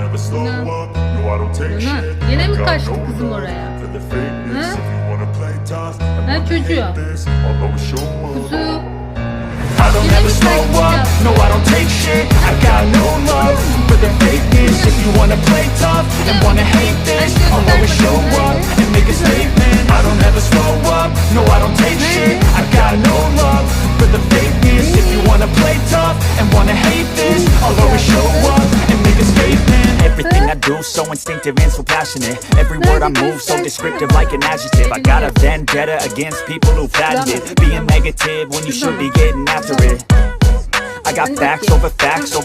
Luna, yine mi kaçtı kızım oraya? Ha çocuğu. Kuzu. I don't ever slow up, no I don't take shit. I got no love for the fakeness. If you wanna play tough and wanna hate this, I'll always show up and make a statement. I don't ever slow up, no I don't take shit. I got no love for the fakeness. If you wanna play tough and wanna hate this, I'll always show up and make a statement. Everything I do so instinctive and so passionate. Every word I move so descriptive like an adjective. I got a vendetta against people who've patented being negative when you should be getting after it. I got facts over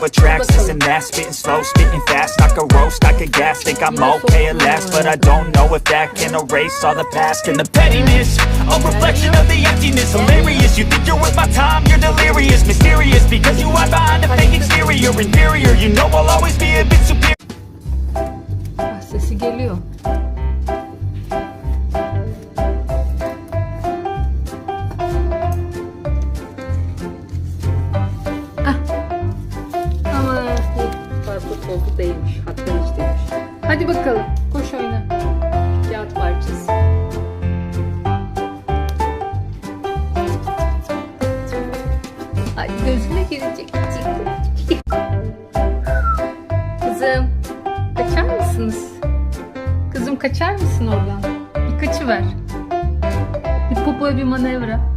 tracks, this and that, spitting slow, spitting fast, I could roast, I could gas, think I'm okay at last, but I don't know if that can erase all the past and the pettiness, a reflection of the emptiness, hilarious, you think you're worth my time, you're delirious, mysterious, because you hide behind a fake exterior, inferior, you know I'll always be a bit superior. Sesi geliyor. Koltuk değilmiş. Hatta hiç değilmiş. Hadi bakalım. Koş oyna. Kağıt parçası. Ay gözüne girecek. Kızım. Kaçar mısınız? Kızım kaçar mısın oradan? Bir kaçıver. Bir popoya bir manevra.